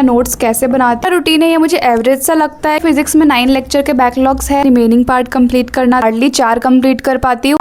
मैं नोट्स कैसे बनाती हूँ। रूटीन है ये मुझे एवरेज सा लगता है। फिजिक्स में 9 लेक्चर के बैकलॉग्स है, रिमेनिंग पार्ट कंप्लीट करना, हार्डली 4 कंप्लीट कर पाती हूँ।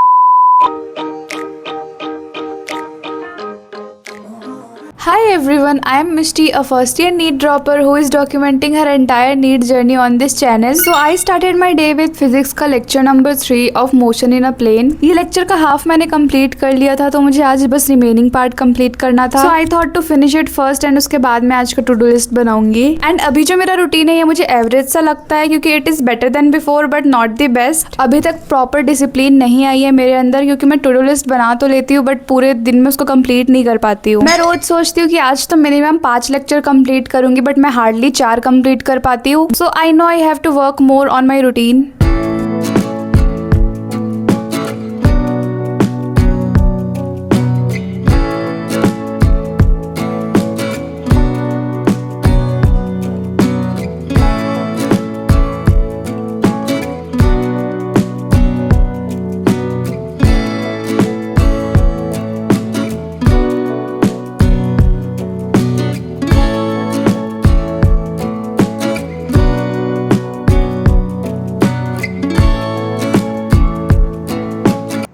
Hi everyone, I am Mishti, a first year NEET dropper who is documenting her entire NEET journey on this channel. So I started my day with physics का lecture number 3 of motion in a plane. ये lecture का half मैंने complete कर लिया था, तो मुझे आज बस remaining part complete करना था। So I thought to finish it first and उसके बाद मैं आज का to do list बनाऊंगी। And अभी जो मेरा routine है ये मुझे average सा लगता है, क्योंकि it is better than before but not the best। अभी तक proper discipline नहीं आई है मेरे अंदर, क्योंकि मैं to do list बना तो लेती हूँ बट पूरे दिन में उसको complete नहीं कर पाती हूँ। मैं रोज सोचती हूँ कि आज तो मिनिमम 5 लेक्चर कंप्लीट करूंगी, बट मैं हार्डली 4 कंप्लीट कर पाती हूँ। So I know I have to work more on my routine.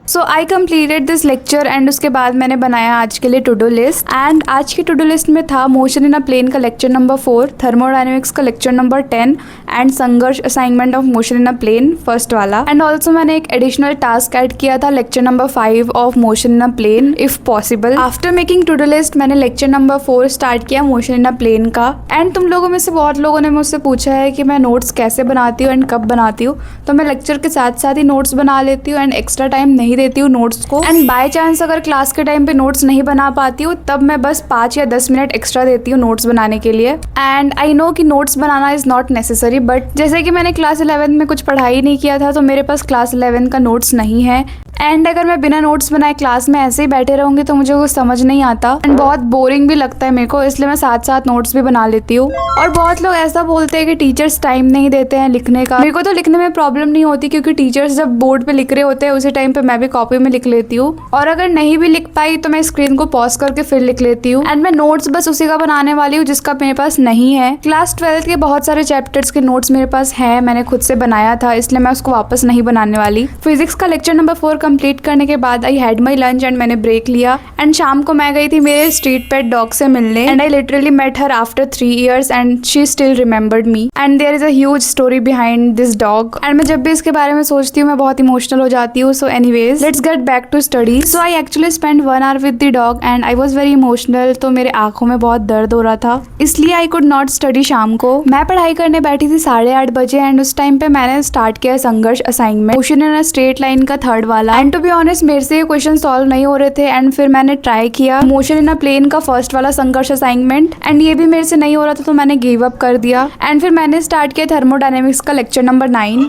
So I completed this lecture and उसके बाद मैंने बनाया आज के लिए टू डू लिस्ट। एंड आज की टू डू लिस्ट में था मोशन इन अ प्लेन का लेक्चर नंबर 4, थर्मोडायनेमिक्स का lecture number 10 and Sangharsh assignment of motion in a plane first वाला। एंड ऑल्सो मैंने एक एडिशनल टास्क ऐड किया था, lecture number 5 of motion in a plane if possible. After making to do list मैंने lecture number 4 start किया motion in a plane का। And तुम लोगों में से बहुत लोगों ने मुझसे पूछा है कि मैं नोट्स कैसे बनाती हूँ एंड कब बनाती हूँ, तो मैं लेक्चर के साथ साथ ही नोट्स बना लेती हूँ एंड एक्स्ट्रा टाइम नहीं देती हूँ नोट्स को। एंड बाय चांस अगर क्लास के टाइम पे नोट्स नहीं बना पाती हूँ तब मैं बस 5 या 10 मिनट एक्स्ट्रा देती हूँ नोट्स बनाने के लिए। एंड आई नो कि notes banana is not necessary, but जैसे कि मैंने क्लास 11 में कुछ पढ़ाई नहीं किया था तो मेरे पास क्लास 11 का नोट्स नहीं है। एंड अगर मैं बिना नोट्स बनाए क्लास में ऐसे ही बैठे रहूंगी तो मुझे कुछ समझ नहीं आता एंड बहुत बोरिंग भी लगता है मेरे को, इसलिए मैं साथ साथ नोट्स भी बना लेती हूँ। और बहुत लोग ऐसा बोलते हैं कि टीचर्स टाइम नहीं देते हैं लिखने का। मेरे को तो लिखने में प्रॉब्लम नहीं होती, क्योंकि टीचर्स जब बोर्ड पे लिख रहे होते हैं उसी टाइम पे मैं भी कॉपी में लिख लेती हूँ, और अगर नहीं भी लिख पाई तो मैं स्क्रीन को पॉज करके फिर लिख लेती हूँ। एंड मैं नोट्स बस उसी का बनाने वाली हूँ जिसका मेरे पास नहीं है। क्लास 12 के बहुत सारे चैप्टर्स के नोट्स मेरे पास है, मैंने खुद से बनाया था, इसलिए मैं उसको वापस नहीं बनाने वाली। फिजिक्स का लेक्चर नंबर 4 कंप्लीट करने के बाद I had my lunch and मैंने ब्रेक लिया। एंड शाम को मैं गई थी मेरे स्ट्रीट पेट डॉग से मिलने and I literally met her after 3 years and she still remembered me and there is a huge story behind this dog. And मैं जब भी इसके बारे में सोचती हूँ मैं बहुत इमोशनल हो जाती हूँ। So anyways let's get back to study. So I actually spend 1 hour with the dog and I was very emotional. तो मेरे आंखों में बहुत दर्द हो रहा था, इसलिए आई कुड नॉट स्टडी। शाम को मैं पढ़ाई करने बैठी थी 8:30 बजे एंड उस टाइम पे मैंने स्टार्ट किया संघर्ष assignment, motion in a straight line का 3rd वाला। एंड टू बी ऑनेस्ट मेरे से ये क्वेश्चन सॉल्व नहीं हो रहे थे एंड फिर मैंने ट्राई किया मोशन इन अ प्लेन का 1st वाला संघर्ष असाइनमेंट एंड ये भी मेरे से नहीं हो रहा था, तो मैंने गिव अप कर दिया। एंड फिर मैंने स्टार्ट किया थर्मोडायनेमिक्स का लेक्चर नंबर 9।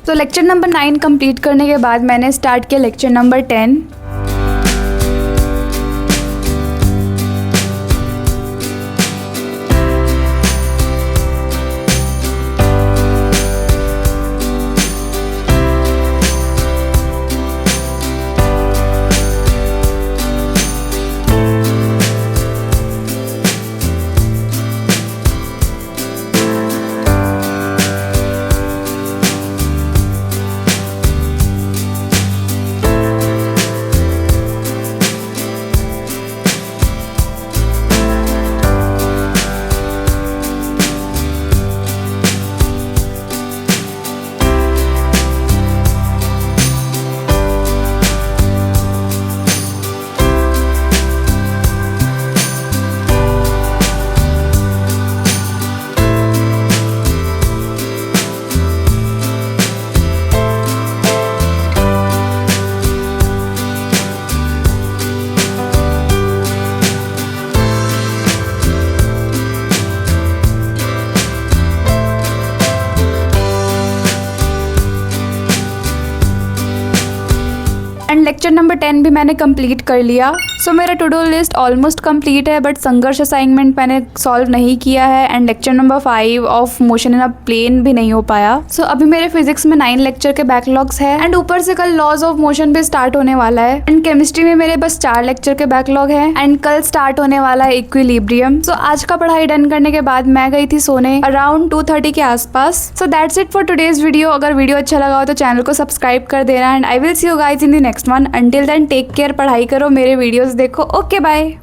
तो लेक्चर नंबर 9 कंप्लीट करने के बाद मैंने स्टार्ट किया लेक्चर नंबर 10। लेक्चर नंबर 10 भी मैंने कंप्लीट कर लिया। सो मेरा to do list almost complete है, बट संघर्ष असाइनमेंट मैंने सॉल्व नहीं किया है and lecture number 5 of motion in a plane भी नहीं हो पाया। सो अभी मेरे फिजिक्स में 9 लेक्चर के बैकलॉग्स है एंड ऊपर से कल लॉज ऑफ मोशन भी स्टार्ट होने वाला है एंड केमिस्ट्री में मेरे बस 4 लेक्चर के बैकलॉग है एंड कल स्टार्ट होने वाला है इक्विलिब्रियम। सो आज का पढ़ाई डन करने के बाद मैं गई थी सोने अराउंड 2:30 के आसपास। So that's it for today's video. अगर वीडियो अच्छा लगा हो तो चैनल को सब्सक्राइब कर देना and I will see you guys in the next one. Until then take care, पढ़ाई करो, मेरे वीडियोस देखो। Okay bye.